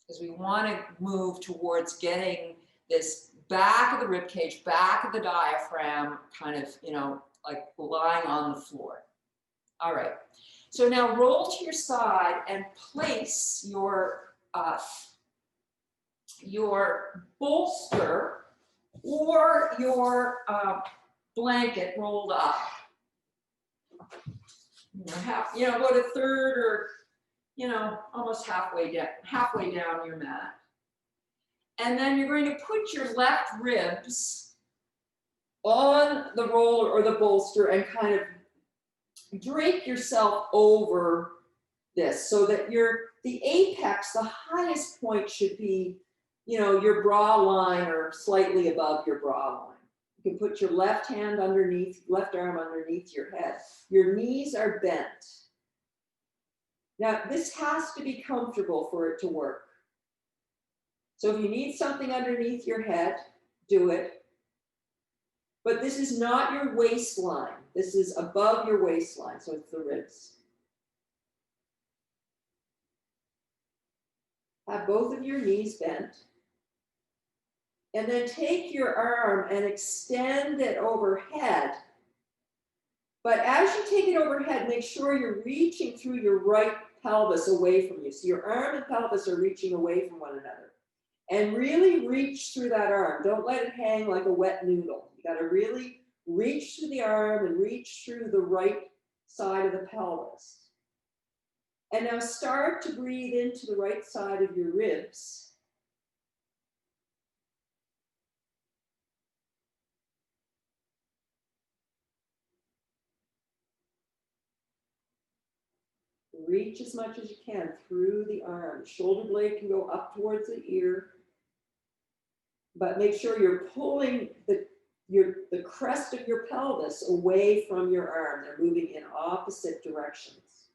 because we want to move towards getting this back of the rib cage, back of the diaphragm, kind of, you know, like lying on the floor. All right. So now roll to your side and place your bolster or your blanket rolled up. You know, go to third or, you know, almost halfway down your mat. And then you're going to put your left ribs on the roller or the bolster and kind of drape yourself over this so that the apex, the highest point should be, you know, your bra line or slightly above your bra line. You can put your left hand underneath, left arm underneath your head. Your knees are bent. Now, this has to be comfortable for it to work. So if you need something underneath your head, do it. But this is not your waistline. This is above your waistline, so it's the ribs. Have both of your knees bent. And then take your arm and extend it overhead. But as you take it overhead, make sure you're reaching through your right pelvis away from you. So your arm and pelvis are reaching away from one another. And really reach through that arm. Don't let it hang like a wet noodle. You got to really reach through the arm and reach through the right side of the pelvis. And now start to breathe into the right side of your ribs. Reach as much as you can through the arm. The shoulder blade can go up towards the ear, but make sure you're pulling the crest of your pelvis away from your arm. They're moving in opposite directions.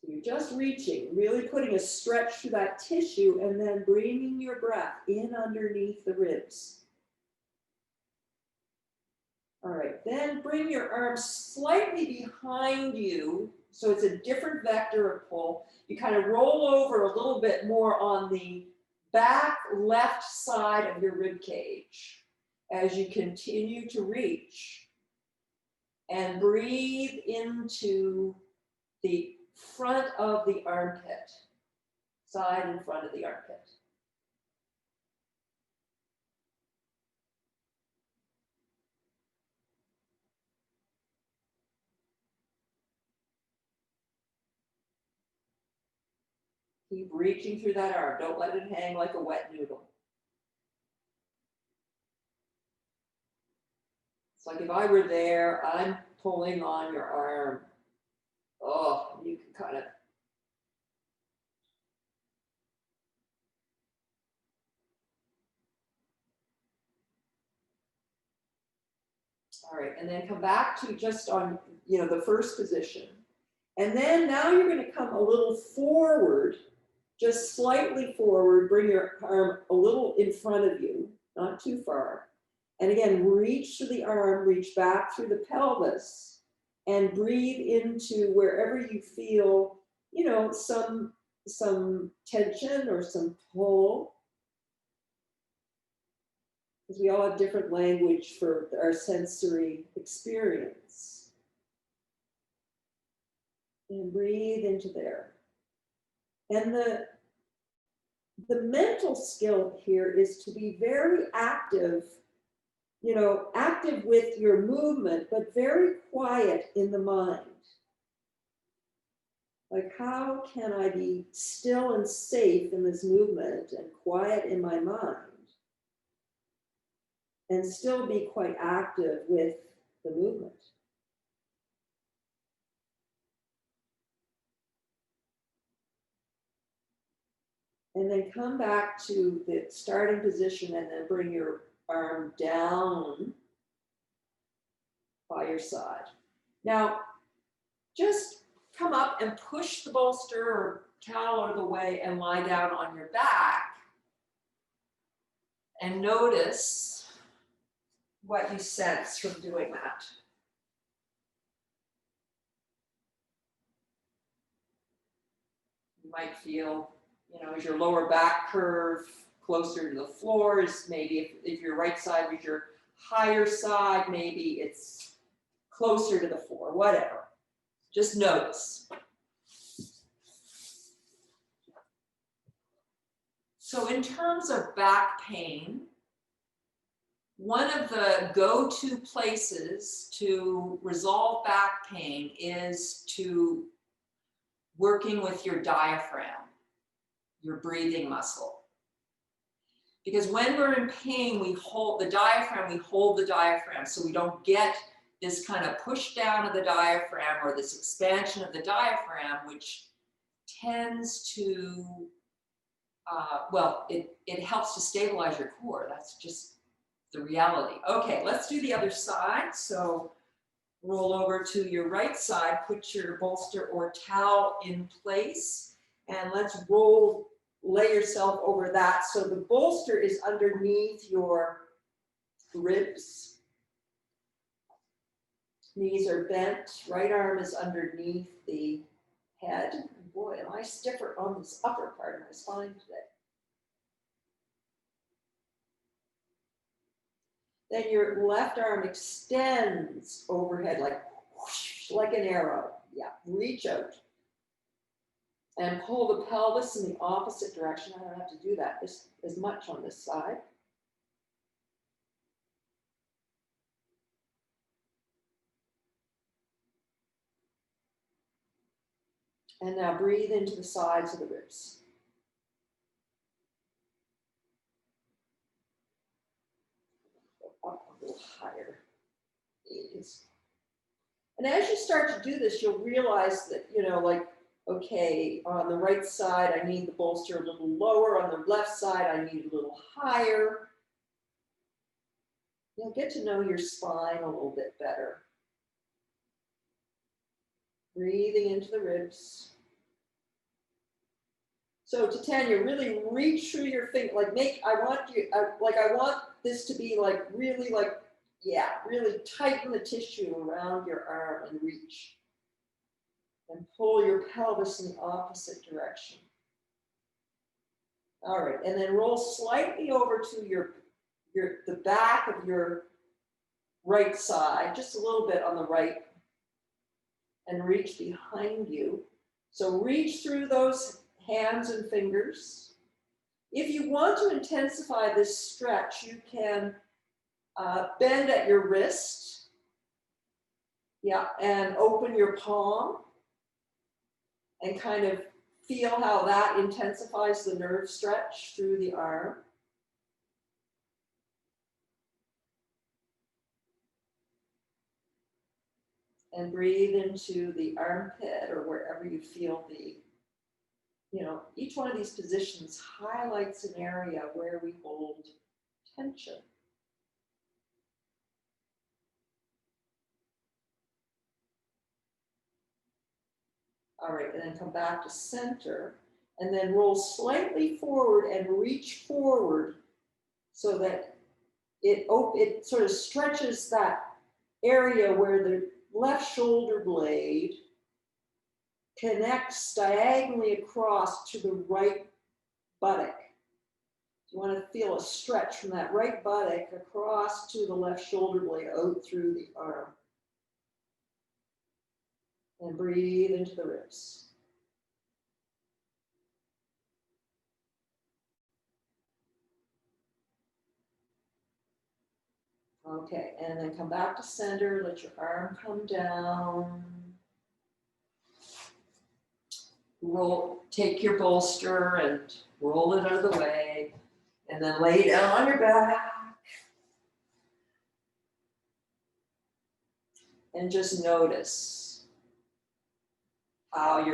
So you're just reaching, really putting a stretch through that tissue and then bringing your breath in underneath the ribs. All right, then bring your arms slightly behind you, so it's a different vector of pull. You kind of roll over a little bit more on the back left side of your rib cage as you continue to reach. And breathe into the front of the armpit, side and front of the armpit. Keep reaching through that arm. Don't let it hang like a wet noodle. It's like if I were there, I'm pulling on your arm. Oh, you can kind of. All right, and then come back to just on, you know, the first position. And then now you're going to come a little forward, just slightly forward, bring your arm a little in front of you, not too far. And again, reach through the arm, reach back through the pelvis, and breathe into wherever you feel, you know, some tension or some pull. Because we all have different language for our sensory experience. And breathe into there. And the mental skill here is to be very active, you know, active with your movement, but very quiet in the mind. Like, how can I be still and safe in this movement and quiet in my mind and still be quite active with the movement? And then come back to the starting position and then bring your arm down by your side. Now, just come up and push the bolster or towel out of the way and lie down on your back. And notice what you sense from doing that. You might feel, you know, is your lower back curve closer to the floor? Is maybe if your right side was your higher side, maybe it's closer to the floor, whatever. Just notice. So in terms of back pain, one of the go-to places to resolve back pain is to working with your diaphragm, your breathing muscle. Because when we're in pain, we hold the diaphragm so we don't get this kind of push down of the diaphragm or this expansion of the diaphragm, which tends to, well, it helps to stabilize your core. That's just the reality. Okay, let's do the other side. So roll over to your right side, put your bolster or towel in place, and let's lay yourself over that. So the bolster is underneath your ribs. Knees are bent, right arm is underneath the head. And boy, am I stiffer on this upper part of my spine today. Then your left arm extends overhead like whoosh, like an arrow. Yeah, reach out. And pull the pelvis in the opposite direction. I don't have to do that as much on this side. And now breathe into the sides of the ribs. Up a little higher. And as you start to do this, you'll realize that, you know, like, okay, on the right side, I need the bolster a little lower. On the left side, I need a little higher. You'll get to know your spine a little bit better. Breathing into the ribs. So Titania, really reach through your finger, like I want this to be like really like, yeah, really tighten the tissue around your arm and reach. And pull your pelvis in the opposite direction. All right, and then roll slightly over to the back of your right side, just a little bit on the right, and reach behind you. So reach through those hands and fingers. If you want to intensify this stretch, you can bend at your wrist, yeah, and open your palm and kind of feel how that intensifies the nerve stretch through the arm. And breathe into the armpit or wherever you feel the, you know, each one of these positions highlights an area where we hold tension. All right, and then come back to center, and then roll slightly forward and reach forward so that it sort of stretches that area where the left shoulder blade connects diagonally across to the right buttock. You want to feel a stretch from that right buttock across to the left shoulder blade out through the arm. And breathe into the ribs. Okay, and then come back to center, let your arm come down. Take your bolster and roll it out of the way, and then lay down on your back. And just notice how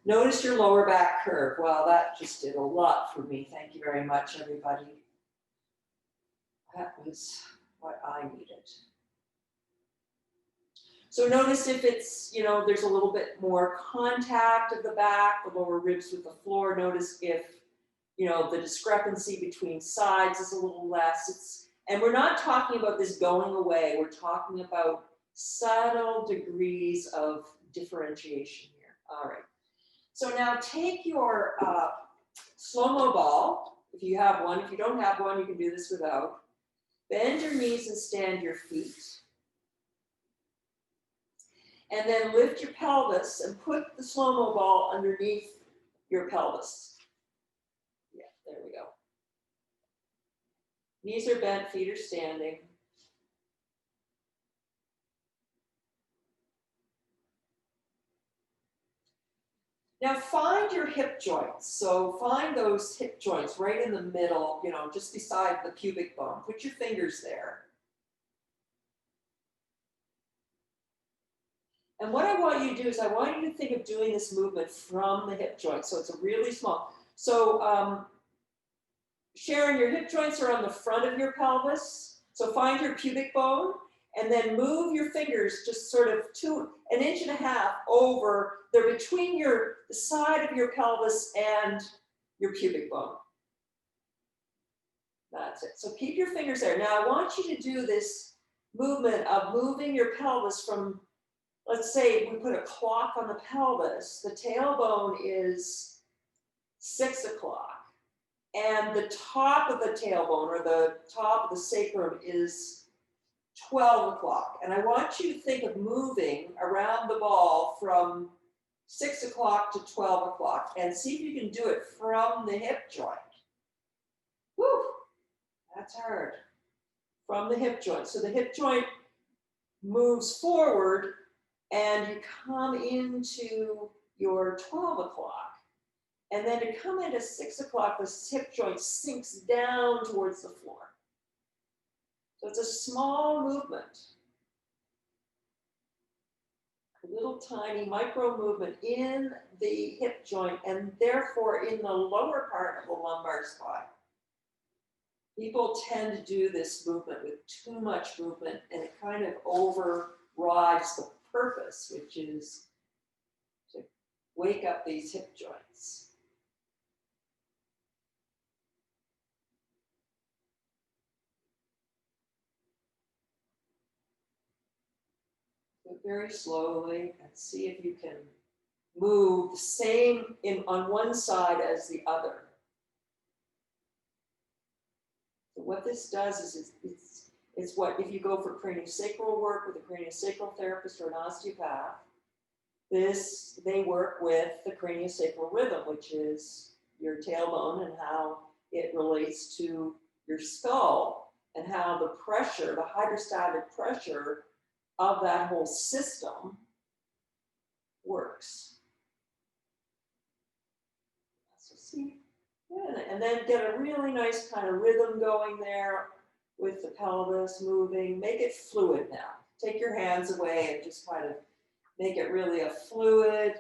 notice your lower back curve. Wow, that just did a lot for me. Thank you very much, everybody. That was what I needed. So notice if it's, you know, there's a little bit more contact of the back, the lower ribs with the floor. Notice if, you know, the discrepancy between sides is a little less. And we're not talking about this going away. We're talking about subtle degrees of differentiation here. All right. So now take your slow-mo ball, if you have one. If you don't have one, you can do this without. Bend your knees and stand your feet. And then lift your pelvis and put the slow-mo ball underneath your pelvis. Yeah, there we go. Knees are bent, feet are standing. Now find your hip joints. So find those hip joints right in the middle, you know, just beside the pubic bone. Put your fingers there. And what I want you to do is I want you to think of doing this movement from the hip joint. So it's a really small. So Sharon, your hip joints are on the front of your pelvis. So find your pubic bone and then move your fingers just sort of 1.5 inches over. They're between the side of your pelvis and your pubic bone. That's it. So keep your fingers there. Now I want you to do this movement of moving your pelvis from, let's say we put a clock on the pelvis. The tailbone is 6 o'clock. And the top of the tailbone or the top of the sacrum is 12 o'clock. And I want you to think of moving around the ball from 6 o'clock to 12 o'clock and see if you can do it from the hip joint. Whew, that's hard. From the hip joint. So the hip joint moves forward and you come into your 12 o'clock. And then to come into 6 o'clock, the hip joint sinks down towards the floor. So it's a small movement. A little tiny micro movement in the hip joint and therefore in the lower part of the lumbar spine. People tend to do this movement with too much movement and it kind of overrides the purpose, which is to wake up these hip joints. Very slowly and see if you can move the same on one side as the other. So what this does is it's what, if you go for craniosacral work with a craniosacral therapist or an osteopath, they work with the craniosacral rhythm, which is your tailbone and how it relates to your skull and how the pressure, the hydrostatic pressure of that whole system works. So see, yeah, and then get a really nice kind of rhythm going there with the pelvis moving. Make it fluid now. Take your hands away and just kind of make it really a fluid,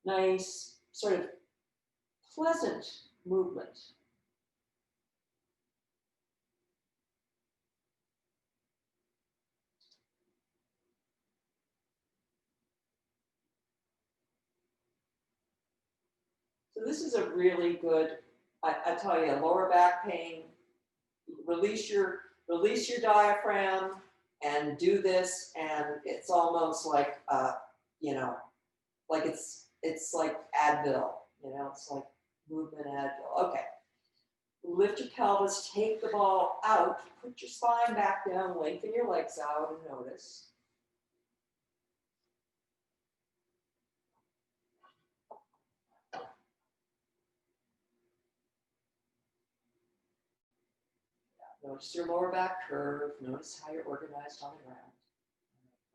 nice, sort of pleasant movement. So this is a really good, I tell you, lower back pain, release your diaphragm and do this, and it's almost like, you know, like it's like Advil, you know, it's like movement Advil. Okay, lift your pelvis, take the ball out, put your spine back down, lengthen your legs out and notice. Notice your lower back curve. Notice how you're organized on the ground.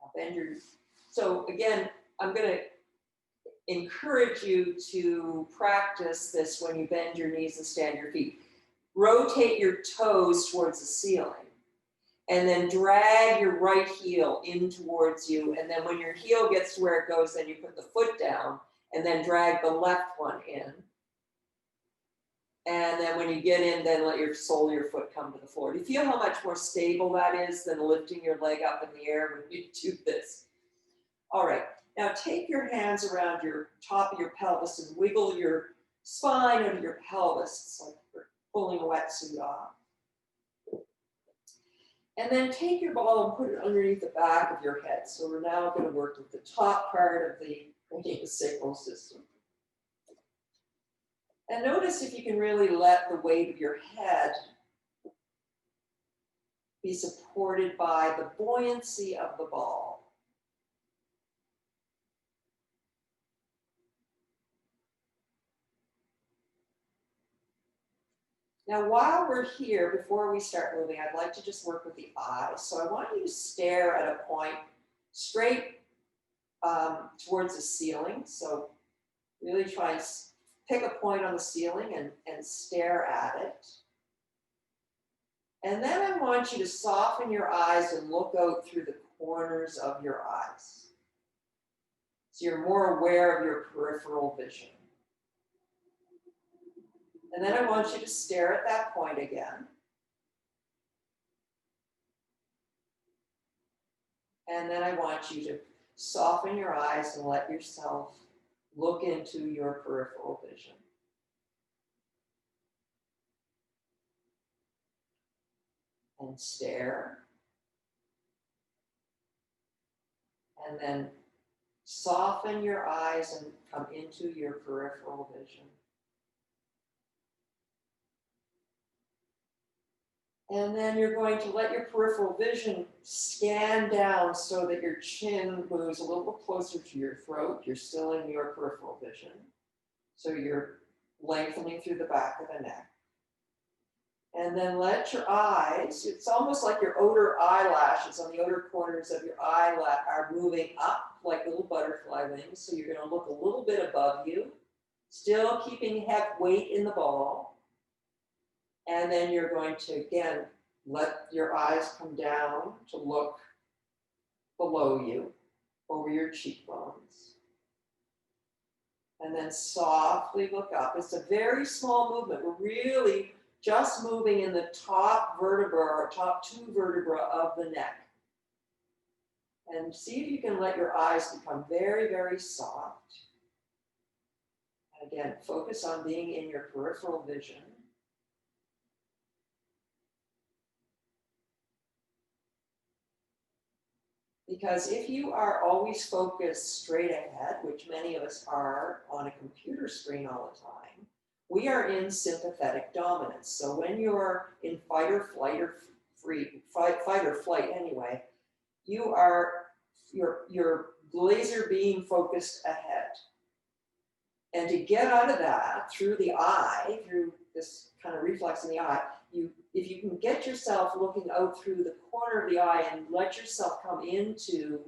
Now bend your, so again, I'm going to encourage you to practice this when you bend your knees and stand your feet. Rotate your toes towards the ceiling and then drag your right heel in towards you. And then when your heel gets to where it goes, then you put the foot down and then drag the left one in. And then when you get in, then let your sole of your foot come to the floor. Do you feel how much more stable that is than lifting your leg up in the air when you do this? All right, now take your hands around your top of your pelvis and wiggle your spine under your pelvis. It's like you're pulling a wetsuit off. And then take your ball and put it underneath the back of your head. So we're now going to work with the top part of the craniosacral system. And notice if you can really let the weight of your head be supported by the buoyancy of the ball. Now, while we're here, before we start moving, I'd like to just work with the eyes. So I want you to stare at a point straight towards the ceiling. So really try and pick a point on the ceiling and stare at it. And then I want you to soften your eyes and look out through the corners of your eyes. So you're more aware of your peripheral vision. And then I want you to stare at that point again. And then I want you to soften your eyes and let yourself look into your peripheral vision. And stare. And then soften your eyes and come into your peripheral vision. And then you're going to let your peripheral vision scan down so that your chin moves a little bit closer to your throat. You're still in your peripheral vision. So you're lengthening through the back of the neck. And then let your eyes, it's almost like your outer eyelashes on the outer corners of your eye are moving up like little butterfly wings. So you're going to look a little bit above you, still keeping weight in the ball. And then you're going to, again, let your eyes come down to look below you, over your cheekbones. And then softly look up. It's a very small movement. We're really just moving in the top vertebra or top two vertebrae of the neck. And see if you can let your eyes become very, very soft. And again, focus on being in your peripheral vision. Because if you are always focused straight ahead, which many of us are on a computer screen all the time, we are in sympathetic dominance. So when you're in fight or flight anyway, you're laser beam focused ahead. And to get out of that through the eye, through this kind of reflex in the eye, if you can get yourself looking out through the corner of the eye and let yourself come into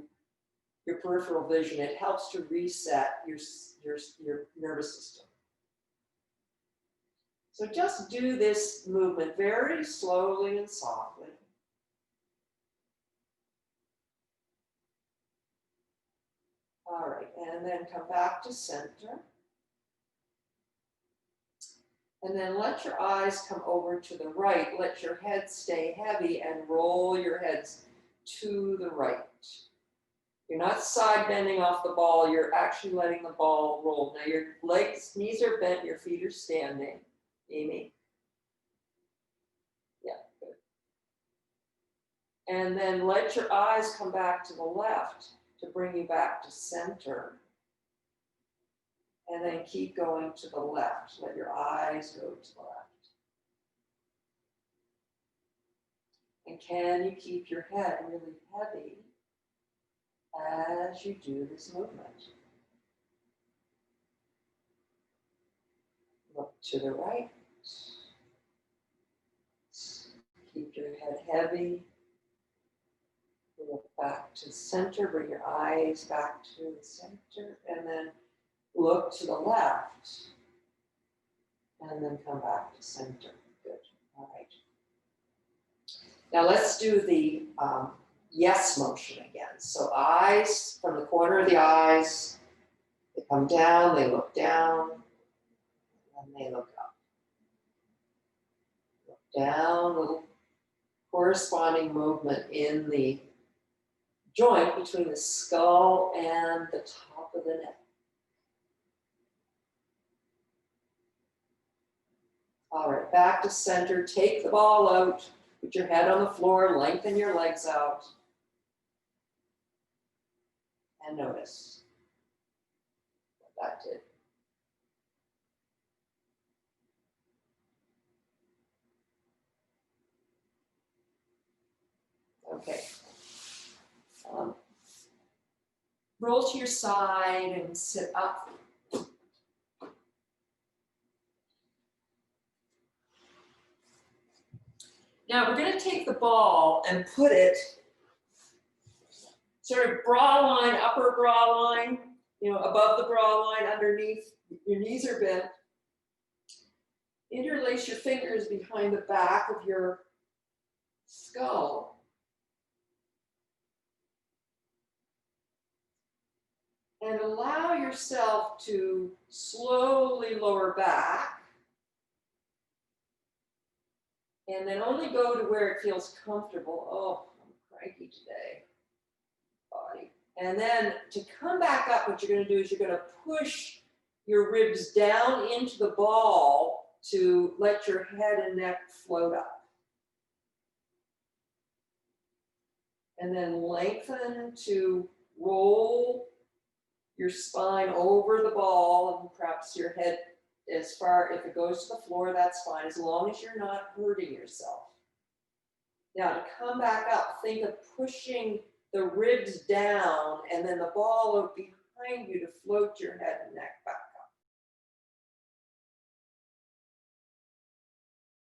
your peripheral vision, it helps to reset your nervous system. So just do this movement very slowly and softly. All right, and then come back to center. And then let your eyes come over to the right. Let your head stay heavy and roll your heads to the right. You're not side bending off the ball. You're actually letting the ball roll. Now your knees are bent, your feet are standing. Amy? Yeah, good. And then let your eyes come back to the left to bring you back to center. And then keep going to the left. Let your eyes go to the left. And can you keep your head really heavy as you do this movement? Look to the right. Keep your head heavy. Look back to the center. Bring your eyes back to the center. And then look to the left. And then come back to center. Good. All right. Now let's do the yes motion again. So eyes, from the corner of the eyes, they come down, they look down, and they look up. Look down, little corresponding movement in the joint between the skull and the top of the neck. All right, back to center. Take the ball out. Put your head on the floor. Lengthen your legs out. And notice what that did. Okay. Roll to your side and sit up. Now we're going to take the ball and put it sort of bra line, upper bra line, you know, above the bra line, underneath. Your knees are bent. Interlace your fingers behind the back of your skull. And allow yourself to slowly lower back. And then only go to where it feels comfortable. Oh, I'm cranky today, body. And then to come back up, what you're going to do is you're going to push your ribs down into the ball to let your head and neck float up. And then lengthen to roll your spine over the ball, and perhaps your head as far, if it goes to the floor, that's fine, as long as you're not hurting yourself. Now to come back up, think of pushing the ribs down and then the ball behind you to float your head and neck back.